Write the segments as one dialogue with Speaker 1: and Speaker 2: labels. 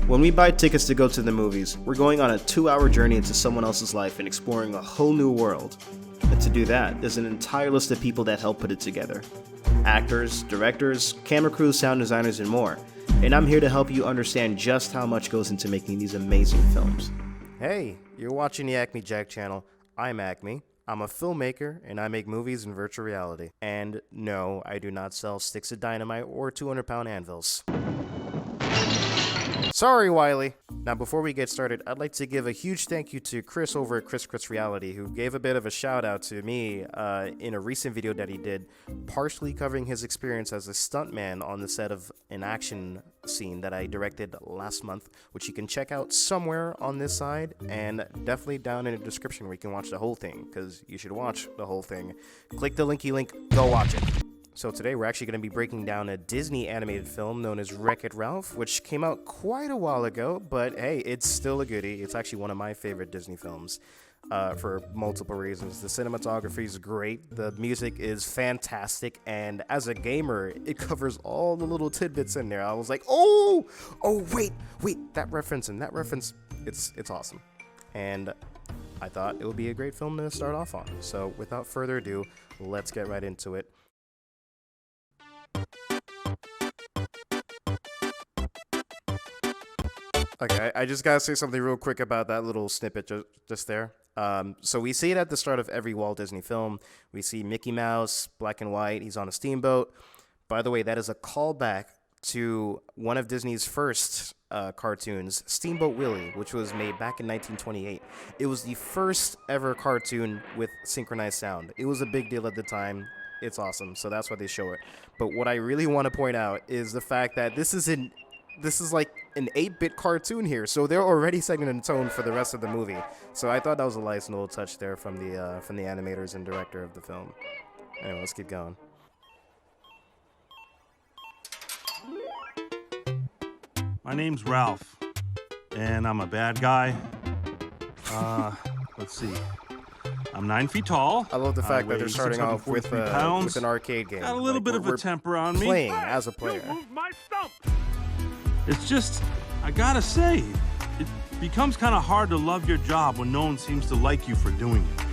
Speaker 1: When we buy tickets to go to the movies, we're going on a 2-hour journey into someone else's life and exploring a whole new world. And to do that, there's an entire list of people that help put it together. Actors, directors, camera crews, sound designers, and more. And I'm here to help you understand just how much goes into making these amazing films. Hey, you're watching the Acme Jack channel. I'm Acme. I'm a filmmaker, and I make movies in virtual reality. And no, I do not sell sticks of dynamite or 200-pound anvils. Sorry, Wiley. Now, before we get started, I'd like to give a huge thank you to Chris over at Chris Reality, who gave a bit of a shout out to me in a recent video that he did, partially covering his experience as a stuntman on the set of an action scene that I directed last month, which you can check out somewhere on this side, and definitely down in the description where you can watch the whole thing, because you should watch the whole thing. Click the linky link, go watch it. So today we're actually going to be breaking down a Disney animated film known as Wreck-It Ralph, which came out quite a while ago, but hey, it's still a goodie. It's actually one of my favorite Disney films for multiple reasons. The cinematography is great, the music is fantastic, and as a gamer, it covers all the little tidbits in there. I was like, oh, wait, that reference, it's awesome. And I thought it would be a great film to start off on. So without further ado, let's get right into it. Okay, I just gotta say something real quick about that little snippet just there. So we see it at the start of every Walt Disney film. We see Mickey Mouse, black and white, he's on a steamboat. By the way, that is a callback to one of Disney's first cartoons, Steamboat Willie, which was made back in 1928. It was the first ever cartoon with synchronized sound. It was a big deal at the time. It's awesome, so that's why they show it. But what I really want to point out is the fact that this is like an 8-bit cartoon here, so they're already setting the tone for the rest of the movie. So I thought that was a nice little touch there from the animators and director of the film. Anyway, let's keep going.
Speaker 2: My name's Ralph, and I'm a bad guy. Let's see. I'm 9 feet tall.
Speaker 1: I love the fact that they're starting off with an arcade game.
Speaker 2: Got a little bit of a temper on me.
Speaker 1: Playing as a player.
Speaker 2: You moved my stump. It's just, I gotta say, it becomes kind of hard to love your job when no one seems to like you for doing it.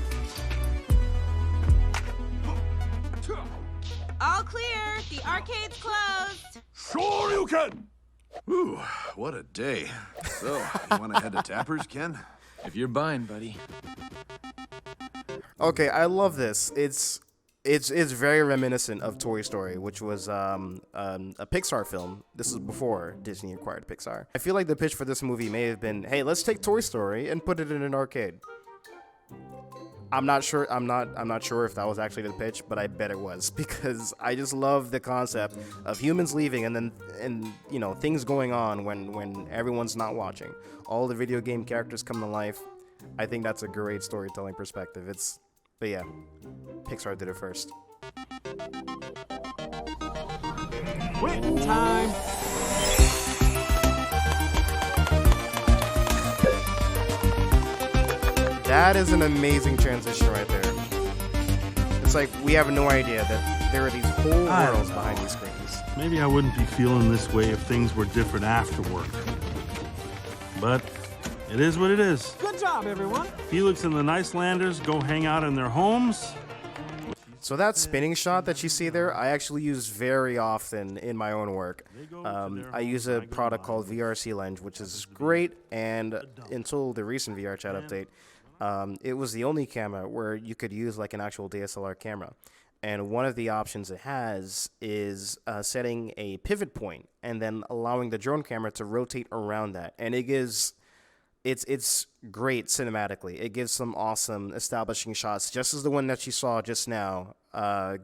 Speaker 3: All clear. The arcade's closed.
Speaker 4: Sure you can. Ooh, what a day. So, you want to head to Tappers, Ken?
Speaker 5: If you're buying, buddy.
Speaker 1: Okay, I love this. It's very reminiscent of Toy Story, which was a Pixar film. This is before Disney acquired Pixar. I feel like the pitch for this movie may have been, hey, let's take Toy Story and put it in an arcade. I'm not sure if that was actually the pitch, but I bet it was, because I just love the concept of humans leaving and you know, things going on when everyone's not watching. All the video game characters come to life. I think that's a great storytelling perspective. But yeah, Pixar did it first.
Speaker 2: Quitting time.
Speaker 1: That is an amazing transition right there. It's like we have no idea that there are these whole worlds behind these screens.
Speaker 2: Maybe I wouldn't be feeling this way if things were different after work. But it is what it is.
Speaker 6: Good job, everyone.
Speaker 2: Felix and the Nicelanders go hang out in their homes.
Speaker 1: So that spinning shot that you see there, I actually use very often in my own work. I use a product called vrchat, which is great, and until the recent vrchat update, it was the only camera where you could use like an actual DSLR camera. And one of the options it has is setting a pivot point and then allowing the drone camera to rotate around that. And it gives... It's great cinematically. It gives some awesome establishing shots, just as the one that you saw just now,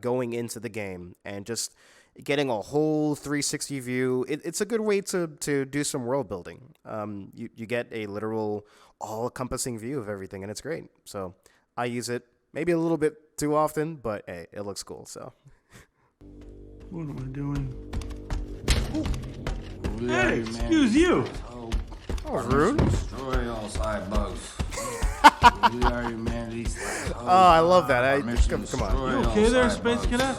Speaker 1: going into the game, and just getting a whole 360 view. It's a good way to do some world building. You get a literal all-encompassing view of everything, and it's great. So I use it maybe a little bit too often, but hey, it looks cool. So.
Speaker 2: What am I doing?
Speaker 5: Ooh.
Speaker 2: Hey, excuse you.
Speaker 1: Oh, rude.
Speaker 5: Destroy all side bugs. We are humanity's last hope.
Speaker 1: Oh, I love that.
Speaker 5: Our mission
Speaker 1: Come on.
Speaker 5: destroy
Speaker 2: You
Speaker 5: all
Speaker 2: okay there,
Speaker 5: side
Speaker 2: Space
Speaker 5: bugs.
Speaker 2: Cadet?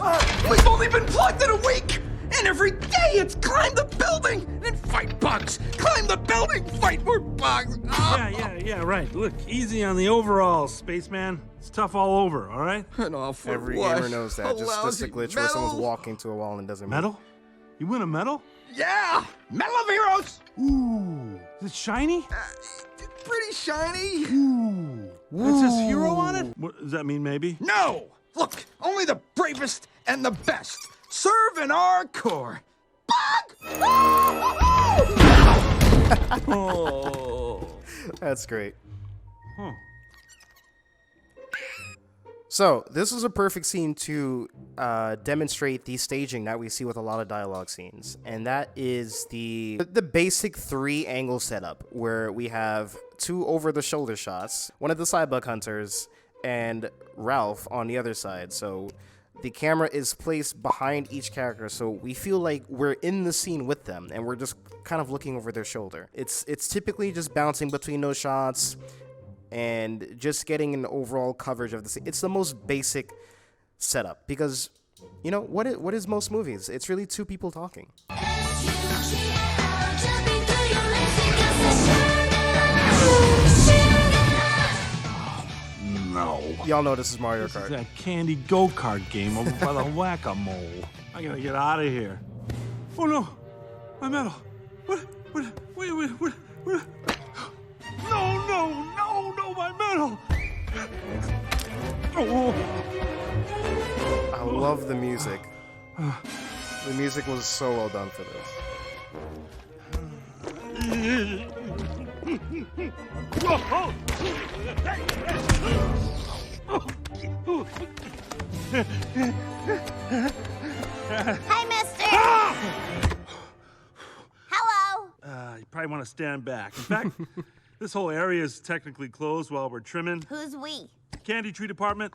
Speaker 6: We've only been plugged in a week, And every day it's climb the building and fight bugs. Climb the building, fight more bugs. Oh.
Speaker 2: Yeah, right. Look, easy on the overalls, spaceman. It's tough all over, all right?
Speaker 6: And all for
Speaker 1: Every
Speaker 6: what?
Speaker 1: gamer knows that. Just a
Speaker 6: lousy
Speaker 1: glitch where someone's
Speaker 6: medal?
Speaker 1: walking to a wall and doesn't move.
Speaker 2: Medal? You win a medal?
Speaker 6: Yeah! Medal of Heroes!
Speaker 2: Ooh. Is it shiny?
Speaker 6: Pretty shiny.
Speaker 2: Ooh. It says hero on it? What does that mean, maybe?
Speaker 6: No! Look, only the bravest and the best serve in our corps. Bug!
Speaker 2: Oh.
Speaker 1: That's great.
Speaker 2: Huh.
Speaker 1: So, this is a perfect scene to demonstrate the staging that we see with a lot of dialogue scenes. And that is the basic 3-angle setup, where we have 2 over-the-shoulder shots, one of the side bug hunters, and Ralph on the other side. So, the camera is placed behind each character, so we feel like we're in the scene with them, and we're just kind of looking over their shoulder. It's typically just bouncing between those shots, and just getting an overall coverage of the scene. It's the most basic setup because, you know, what is most movies? It's really 2 people talking.
Speaker 4: No.
Speaker 1: Y'all know this is Mario
Speaker 2: This is
Speaker 1: Kart.
Speaker 2: that candy go-kart game over by the whack-a-mole. I gotta get out of here. Oh no, my medal. Wait, no, my medal. Oh.
Speaker 1: I love the music. The music was so well done for this.
Speaker 3: Hi, mister. Hello.
Speaker 2: You probably want to stand back. In fact, this whole area is technically closed while we're trimming.
Speaker 3: Who's we?
Speaker 2: Candy tree department.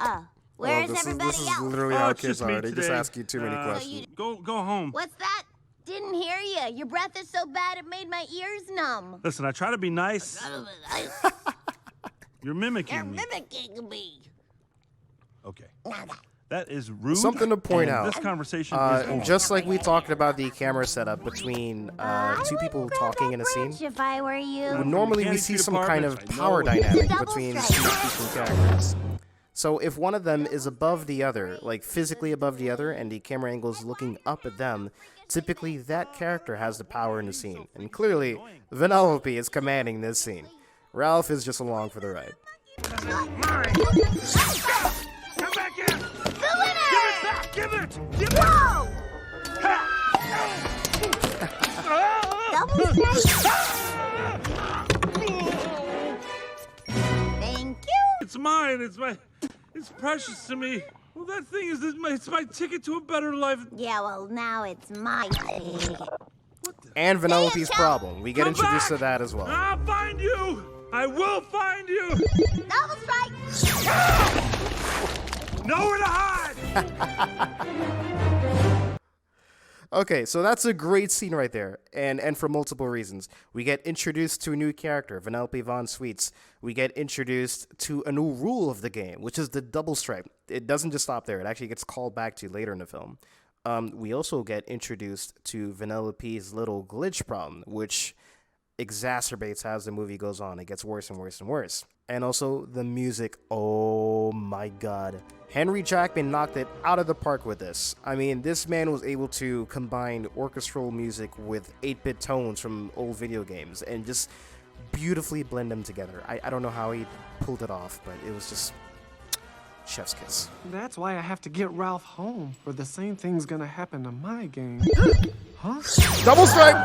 Speaker 3: Where's
Speaker 1: this
Speaker 3: everybody
Speaker 1: is
Speaker 3: else?
Speaker 1: literally
Speaker 2: Oh,
Speaker 1: how
Speaker 2: it's
Speaker 1: kids
Speaker 2: just me
Speaker 1: are. They just
Speaker 2: today.
Speaker 1: ask you too many questions.
Speaker 2: Go home.
Speaker 3: What's that? Didn't hear you. Your breath is so bad it made my ears numb.
Speaker 2: Listen, I try to be nice. You're mimicking
Speaker 3: You're
Speaker 2: me.
Speaker 3: mimicking me.
Speaker 2: Okay. That is rude.
Speaker 1: Something to point
Speaker 2: and
Speaker 1: out.
Speaker 2: This conversation is over.
Speaker 1: Just like we talked about the camera setup between 2 people talking in a scene,
Speaker 3: If I were you.
Speaker 1: normally we
Speaker 2: Candy
Speaker 1: see
Speaker 2: Tree
Speaker 1: some kind of
Speaker 2: Department, I
Speaker 1: power
Speaker 2: know.
Speaker 1: dynamic
Speaker 3: Double
Speaker 1: between 2
Speaker 3: strike.
Speaker 1: speaking characters. So if one of them is above the other, like physically above the other, and the camera angle is looking up at them, typically that character has the power in the scene. And clearly, Vanellope is commanding this scene. Ralph is just along for the ride.
Speaker 2: Come back here!
Speaker 3: The winner!
Speaker 2: Give it back! Give it! Give it!
Speaker 3: Whoa! Double strike. Thank you.
Speaker 2: It's mine. It's precious to me. Well, that thing is it's my ticket to a better life.
Speaker 3: Yeah, well, now it's my thing.
Speaker 1: And Vanellope's problem. We get
Speaker 2: Come
Speaker 1: introduced
Speaker 2: back!
Speaker 1: to that as well.
Speaker 2: I'll find you. I will find you.
Speaker 3: Double strike.
Speaker 2: Nowhere to hide.
Speaker 1: Okay, so that's a great scene right there, and for multiple reasons. We get introduced to a new character, Vanellope Von Sweets. We get introduced to a new rule of the game, which is the double stripe. It doesn't just stop there. It actually gets called back to later in the film. We also get introduced to Vanellope's little glitch problem, which exacerbates as the movie goes on. It gets worse and worse and worse. And also the music, oh my god. Henry Jackman knocked it out of the park with this. I mean, this man was able to combine orchestral music with 8-bit tones from old video games and just beautifully blend them together. I don't know how he pulled it off, but it was just chef's kiss.
Speaker 7: That's why I have to get Ralph home, or the same thing's gonna happen to my game. Huh?
Speaker 1: Double strike!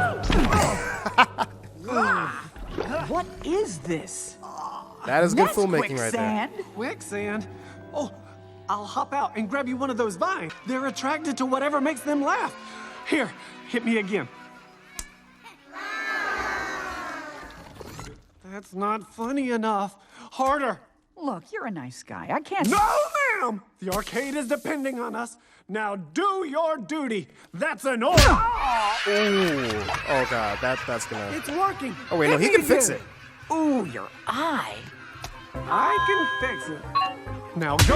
Speaker 8: What is this?
Speaker 1: That is good
Speaker 8: That's
Speaker 1: filmmaking right there.
Speaker 8: quicksand.
Speaker 7: Quicksand? Oh, I'll hop out and grab you one of those vines. They're attracted to whatever makes them laugh. Here, hit me again. That's not funny enough. Harder.
Speaker 8: Look, you're a nice guy. I can't.
Speaker 7: No, ma'am! The arcade is depending on us. Now do your duty. That's an order.
Speaker 1: Ooh. Oh god, that's gonna...
Speaker 7: It's working.
Speaker 1: Oh wait, no, he
Speaker 7: Hit
Speaker 1: can
Speaker 7: me
Speaker 1: fix
Speaker 7: again.
Speaker 1: it.
Speaker 8: Ooh, your eye.
Speaker 7: I can fix it. Now go.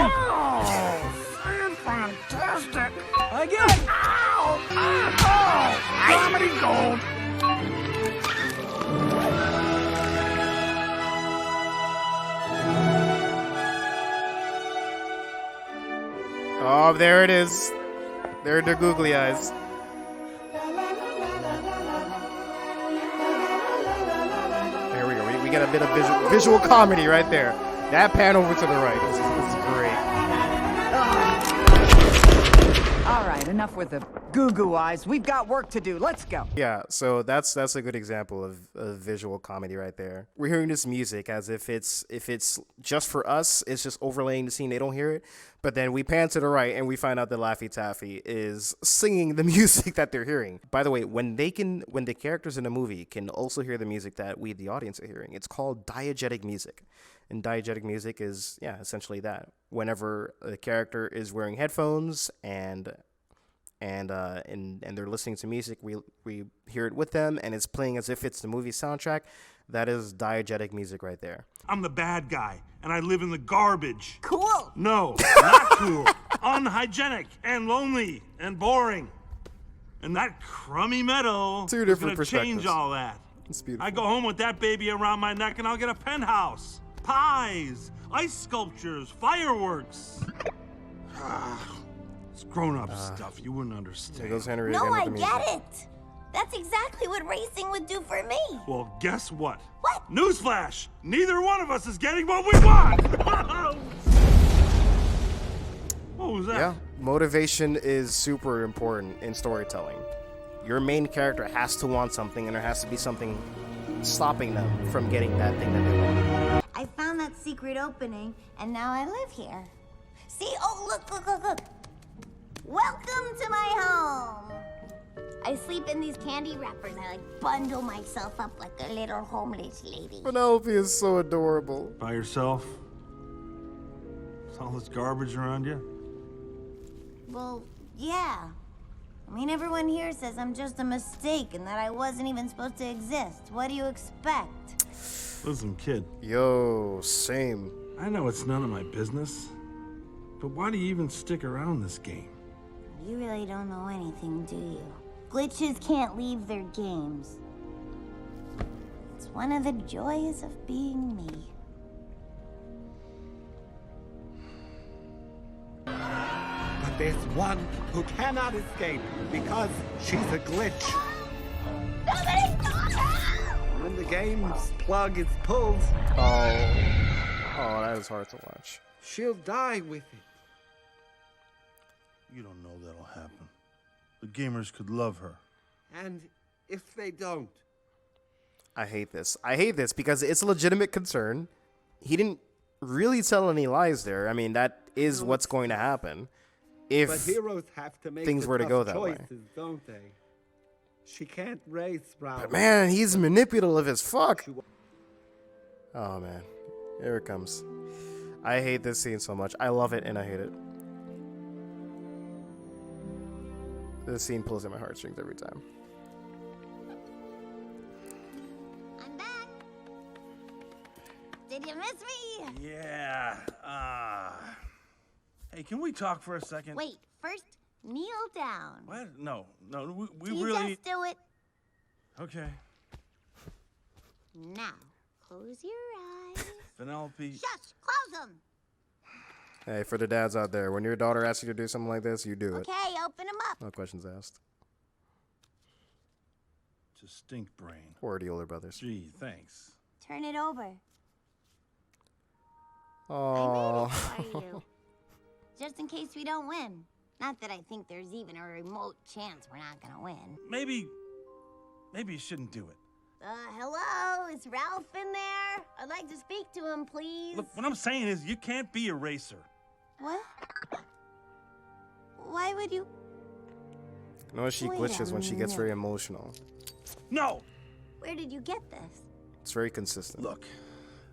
Speaker 6: fantastic.
Speaker 7: Again!
Speaker 6: Ow! Ow! Comedy gold.
Speaker 1: Oh, there it is. There are their googly eyes. There we go. We got a bit of visual comedy right there. That pan over to the right. This is great.
Speaker 8: All right, enough with the goo-goo eyes. We've got work to do. Let's go.
Speaker 1: Yeah, so that's a good example of visual comedy right there. We're hearing this music as if it's just for us, it's just overlaying the scene. They don't hear it, but then we pan to the right and we find out that Laffy Taffy is singing the music that they're hearing. By the way, when the characters in a movie can also hear the music that we, the audience, are hearing, it's called diegetic music. And diegetic music is, essentially that. Whenever a character is wearing headphones and they're listening to music, we hear it with them, and it's playing as if it's the movie soundtrack. That is diegetic music right there.
Speaker 2: I'm the bad guy, and I live in the garbage.
Speaker 3: Cool.
Speaker 2: No, not cool. Unhygienic and lonely and boring. And that crummy metal
Speaker 1: Two
Speaker 2: is
Speaker 1: different
Speaker 2: gonna change
Speaker 1: perspectives.
Speaker 2: all that.
Speaker 1: It's beautiful.
Speaker 2: I go home with that baby around my neck, and I'll get a penthouse, pies, ice sculptures, fireworks. It's grown-up stuff. You wouldn't understand.
Speaker 1: There goes Henry
Speaker 3: No,
Speaker 1: again with
Speaker 3: I
Speaker 1: the music.
Speaker 3: get it. That's exactly what racing would do for me.
Speaker 2: Well, guess what?
Speaker 3: What?
Speaker 2: Newsflash! Neither one of us is getting what we want! What was that?
Speaker 1: Yeah, motivation is super important in storytelling. Your main character has to want something, and there has to be something stopping them from getting that thing that they want.
Speaker 3: I found that secret opening, and now I live here. See? Oh, look. Welcome to my home. I sleep in these candy wrappers. I bundle myself up like a little homeless lady.
Speaker 1: Vanellope is so adorable.
Speaker 2: By yourself? With all this garbage around you?
Speaker 3: Well, yeah. I mean, everyone here says I'm just a mistake and that I wasn't even supposed to exist. What do you expect?
Speaker 2: Listen, kid.
Speaker 1: Yo, same.
Speaker 2: I know it's none of my business, but why do you even stick around this game?
Speaker 3: You really don't know anything, do you? Glitches can't leave their games. It's one of the joys of being me.
Speaker 9: But there's one who cannot escape because she's a glitch.
Speaker 3: Somebody stop her!
Speaker 9: When the game's plug is pulled,
Speaker 1: Oh, that is hard to watch.
Speaker 9: she'll die with it.
Speaker 2: You don't know that'll happen. The gamers could love her.
Speaker 9: And if they don't,
Speaker 1: I hate this. I hate this because it's a legitimate concern. He didn't really tell any lies there. I mean, that is what's going to happen if
Speaker 9: but heroes have to make
Speaker 1: things
Speaker 9: the
Speaker 1: were to
Speaker 9: tough
Speaker 1: go that way.
Speaker 9: choices, don't they? She can't race, Brown.
Speaker 1: But man, he's manipulative as fuck. Oh man, here it comes. I hate this scene so much. I love it and I hate it. This scene pulls at my heartstrings every time.
Speaker 3: I'm back. Did you miss me?
Speaker 2: Yeah. Hey, can we talk for a second?
Speaker 3: Wait, first, kneel down.
Speaker 2: What? No. We
Speaker 3: You
Speaker 2: really.
Speaker 3: just do it.
Speaker 2: Okay.
Speaker 3: Now, close your eyes.
Speaker 2: Vanellope.
Speaker 3: Shush, close them.
Speaker 1: Hey, for the dads out there, when your daughter asks you to do something like this, you do it.
Speaker 3: Okay, open them up.
Speaker 1: No questions asked.
Speaker 2: It's a stink brain.
Speaker 1: Or the older brothers.
Speaker 2: Gee, thanks.
Speaker 3: Turn it over.
Speaker 1: Oh.
Speaker 3: I made it for you. Just in case we don't win. Not that I think there's even a remote chance we're not gonna win.
Speaker 2: Maybe you shouldn't do it.
Speaker 3: Hello? Is Ralph in there? I'd like to speak to him, please.
Speaker 2: Look, what I'm saying is you can't be a racer.
Speaker 3: What? Why would you?
Speaker 1: You know, she
Speaker 3: Wait
Speaker 1: glitches
Speaker 3: a
Speaker 1: when she gets
Speaker 3: minute.
Speaker 1: very emotional.
Speaker 2: No!
Speaker 3: Where did you get this?
Speaker 1: It's very consistent.
Speaker 2: Look,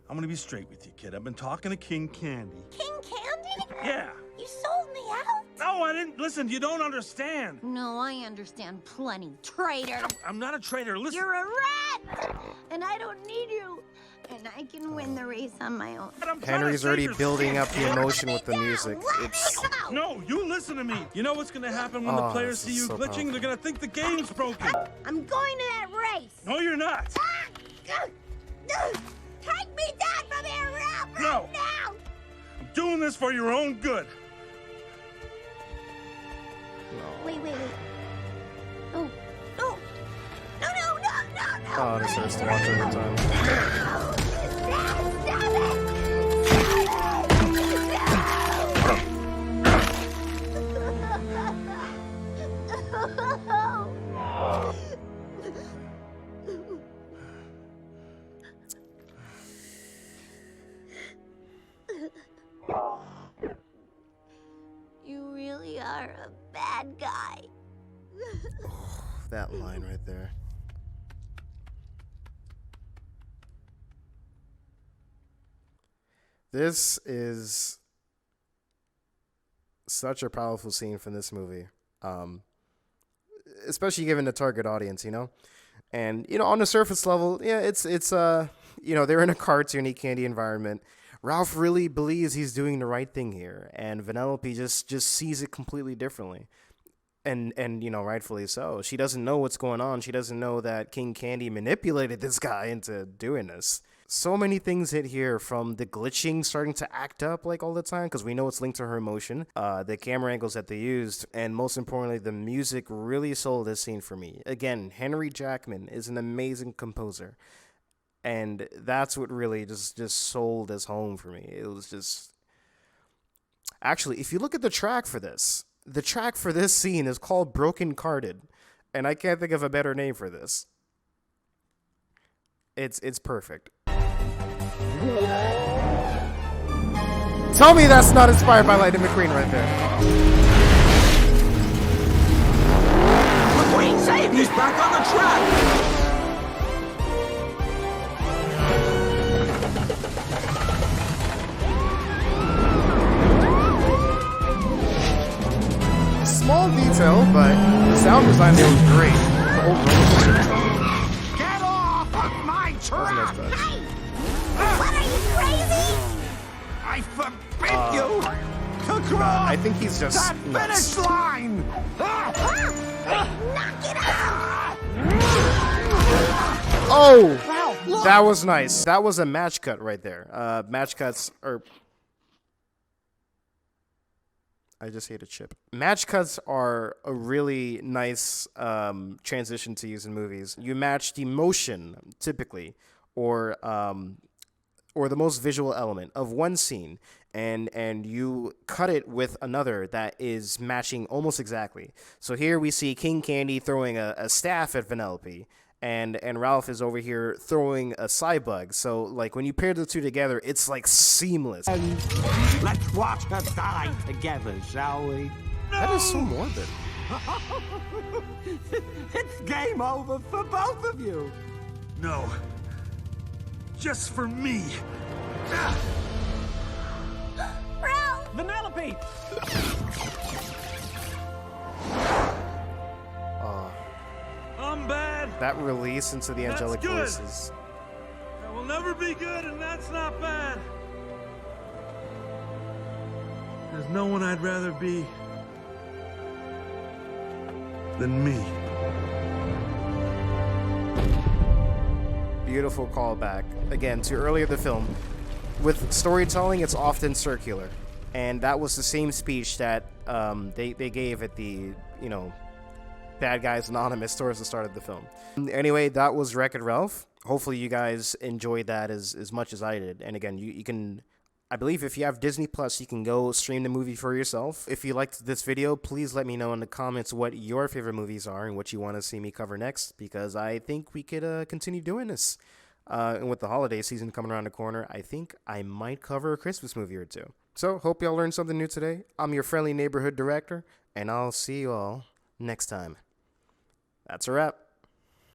Speaker 2: I'm gonna be straight with you, kid. I've been talking to King Candy.
Speaker 3: King Candy?
Speaker 2: Yeah.
Speaker 3: You sold me out?
Speaker 2: No, I didn't. Listen, you don't understand.
Speaker 3: No, I understand plenty, traitor.
Speaker 2: I'm not a traitor. Listen.
Speaker 3: You're a rat! And I don't need you. And I can win the race on my own.
Speaker 1: Henry's already building up the emotion with the music. It's
Speaker 2: No, you listen to me. You know what's gonna happen when the players see you
Speaker 1: so
Speaker 2: glitching?
Speaker 1: powerful.
Speaker 2: They're gonna think the game's broken.
Speaker 3: I'm going to that race.
Speaker 2: No, you're not.
Speaker 3: Take me down from here, Ralph,
Speaker 2: No.
Speaker 3: right now.
Speaker 2: I'm doing this for your own good.
Speaker 3: Wait. Oh, no. No.
Speaker 1: Oh, this hurts to watch every time.
Speaker 3: You really are a bad guy.
Speaker 1: That line right there. This is such a powerful scene from this movie, especially given the target audience, you know. And on the surface level, yeah, it's they're in a cartoony candy environment. Ralph really believes he's doing the right thing here, and Vanellope just sees it completely differently. And rightfully so. She doesn't know what's going on. She doesn't know that King Candy manipulated this guy into doing this. So many things hit here, from the glitching starting to act up like all the time, because we know it's linked to her emotion, the camera angles that they used, and most importantly, the music really sold this scene for me. Again, Henry Jackman is an amazing composer, and that's what really just sold this home for me. It was just... Actually, if you look at the track for this scene is called Broken Carded, and I can't think of a better name for this. It's perfect. Tell me that's not inspired by Lightning McQueen right there.
Speaker 6: McQueen saved! He's back on the track!
Speaker 1: Small detail, but the sound design was great. The whole roller coaster design.
Speaker 6: Get off of my
Speaker 1: Wasn't as
Speaker 6: track!
Speaker 1: bad.
Speaker 3: What, are you crazy?
Speaker 6: I forbid you to cross
Speaker 1: I think he's just
Speaker 6: that
Speaker 1: nuts.
Speaker 6: finish line!
Speaker 3: Knock it out!
Speaker 1: Oh!
Speaker 6: Ralph, look!
Speaker 1: That was nice. That was a match cut right there. Match cuts are... I just hate a chip. Match cuts are a really nice transition to use in movies. You match the motion, typically, or the most visual element of one scene, and you cut it with another that is matching almost exactly. So here we see King Candy throwing a staff at Vanellope, and Ralph is over here throwing a Cybug. So like when you pair the two together, it's like seamless.
Speaker 9: Let's watch her die together, shall we?
Speaker 1: That is so morbid.
Speaker 9: It's game over for both of you.
Speaker 2: No. Just for me.
Speaker 3: Ralph!
Speaker 7: Vanellope!
Speaker 2: I'm bad.
Speaker 1: That release into the
Speaker 2: That's
Speaker 1: angelic
Speaker 2: good.
Speaker 1: voices.
Speaker 2: That will never be good, and that's not bad. There's no one I'd rather be than me.
Speaker 1: Beautiful callback. Again, to earlier in the film. With storytelling, it's often circular. And that was the same speech that they gave at the, Bad Guys Anonymous towards the start of the film. Anyway, that was Wreck-It Ralph. Hopefully you guys enjoyed that as much as I did. And again, you can... I believe if you have Disney Plus, you can go stream the movie for yourself. If you liked this video, please let me know in the comments what your favorite movies are and what you want to see me cover next, because I think we could continue doing this. And with the holiday season coming around the corner, I think I might cover a Christmas movie or two. So, hope y'all learned something new today. I'm your friendly neighborhood director, and I'll see you all next time. That's a wrap.